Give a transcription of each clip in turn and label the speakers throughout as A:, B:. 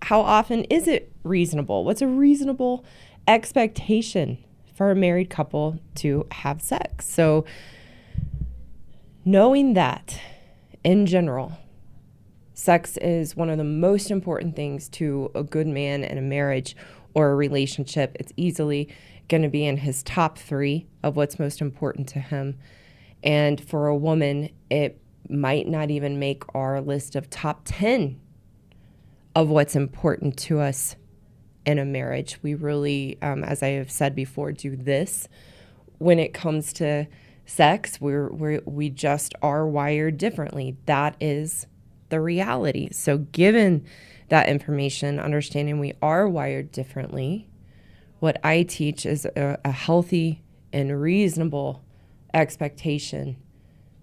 A: how often is it reasonable? What's a reasonable expectation for a married couple to have sex? So knowing that in general, sex is one of the most important things to a good man in a marriage or a relationship. It's easily going to be in his top 3 of what's most important to him. And for a woman, it might not even make our list of top 10 of what's important to us in a marriage. We really, as I have said before, do this when it comes to sex. We just are wired differently. That is the reality. So given that information, understanding we are wired differently, what I teach is a healthy and reasonable expectation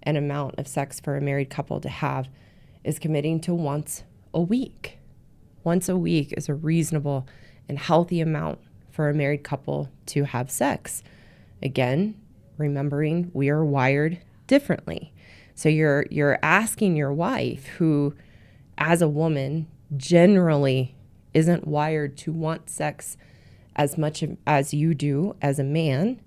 A: and amount of sex for a married couple to have is committing to once a week. Once a week is a reasonable and healthy amount for a married couple to have sex. Again, remembering we are wired differently. So you're asking your wife, who as a woman generally isn't wired to want sex as much as you do as a man,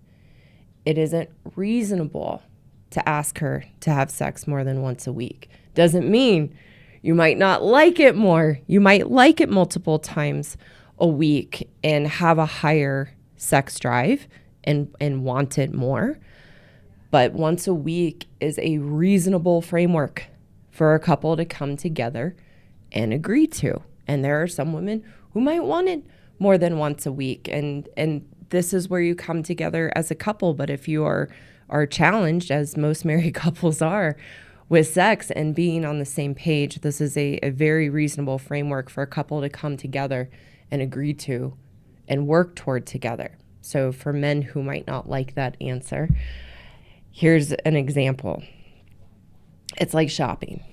A: it isn't reasonable to ask her to have sex more than once a week. Doesn't mean you might not like it more. You might like it multiple times a week and have a higher sex drive and want it more. But once a week is a reasonable framework for a couple to come together and agree to. And there are some women who might want it more than once a week. And this is where you come together as a couple. But if you are challenged, as most married couples are, with sex and being on the same page, this is a very reasonable framework for a couple to come together and agree to and work toward together. So for men who might not like that answer, here's an example. It's like shopping,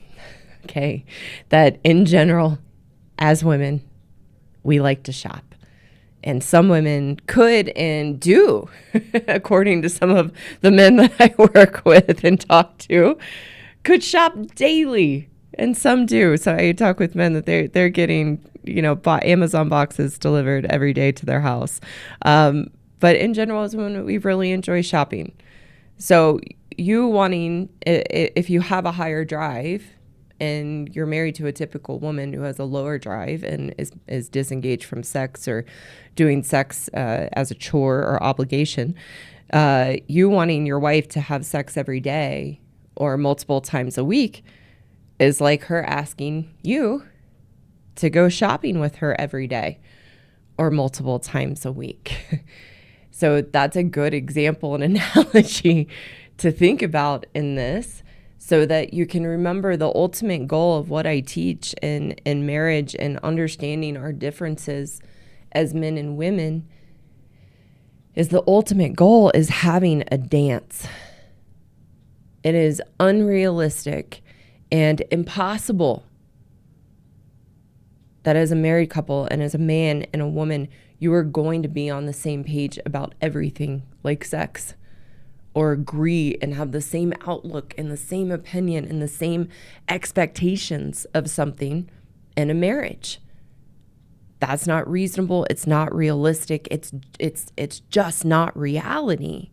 A: okay? That in general, as women, we like to shop. And some women could and do, according to some of the men that I work with and talk to, could shop daily, and some do. So I talk with men that they're getting, Amazon boxes delivered every day to their house. But in general, as women, we really enjoy shopping. So you wanting, if you have a higher drive and you're married to a typical woman who has a lower drive and is disengaged from sex or doing sex as a chore or obligation, you wanting your wife to have sex every day or multiple times a week is like her asking you to go shopping with her every day or multiple times a week. So that's a good example and analogy to think about in this, so that you can remember the ultimate goal of what I teach in marriage and understanding our differences as men and women is the ultimate goal is having a dance. It is unrealistic and impossible that as a married couple and as a man and a woman, you are going to be on the same page about everything like sex, or agree and have the same outlook and the same opinion and the same expectations of something in a marriage. That's not reasonable. It's not realistic. It's just not reality.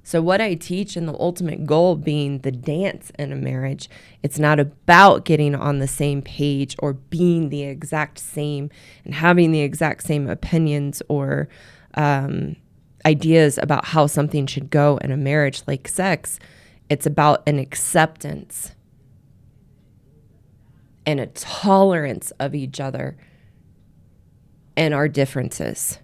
A: So what I teach, and the ultimate goal being the dance in a marriage, it's not about getting on the same page or being the exact same and having the exact same opinions or ideas about how something should go in a marriage like sex. It's about an acceptance and a tolerance of each other and our differences.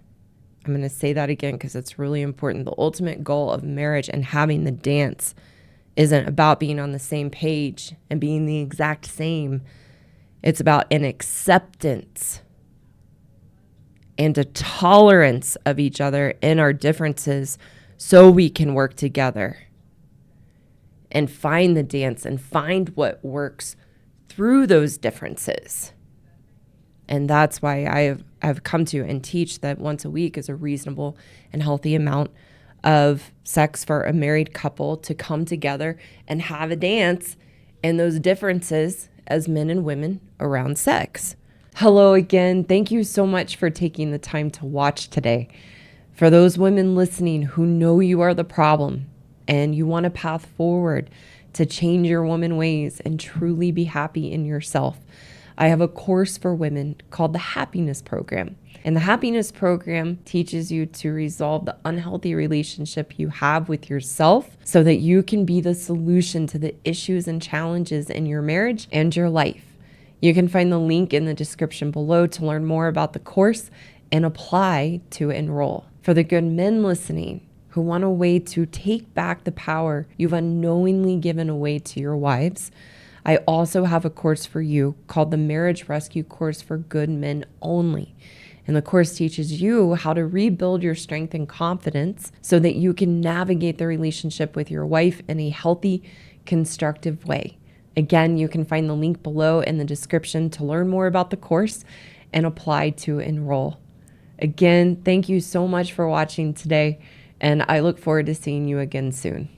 A: I'm going to say that again because it's really important. The ultimate goal of marriage and having the dance isn't about being on the same page and being the exact same. It's about an acceptance and a tolerance of each other and our differences so we can work together and find the dance and find what works through those differences. And that's why I've come to and teach that once a week is a reasonable and healthy amount of sex for a married couple to come together and have a dance and those differences as men and women around sex. Hello again. Thank you so much for taking the time to watch today. For those women listening who know you are the problem and you want a path forward to change your woman ways and truly be happy in yourself, I have a course for women called the Happiness Program. And the Happiness Program teaches you to resolve the unhealthy relationship you have with yourself so that you can be the solution to the issues and challenges in your marriage and your life. You can find the link in the description below to learn more about the course and apply to enroll. For the good men listening who want a way to take back the power you've unknowingly given away to your wives, I also have a course for you called the Marriage Rescue Course for Good Men Only. And the course teaches you how to rebuild your strength and confidence so that you can navigate the relationship with your wife in a healthy, constructive way. Again, you can find the link below in the description to learn more about the course and apply to enroll. Again, thank you so much for watching today, and I look forward to seeing you again soon.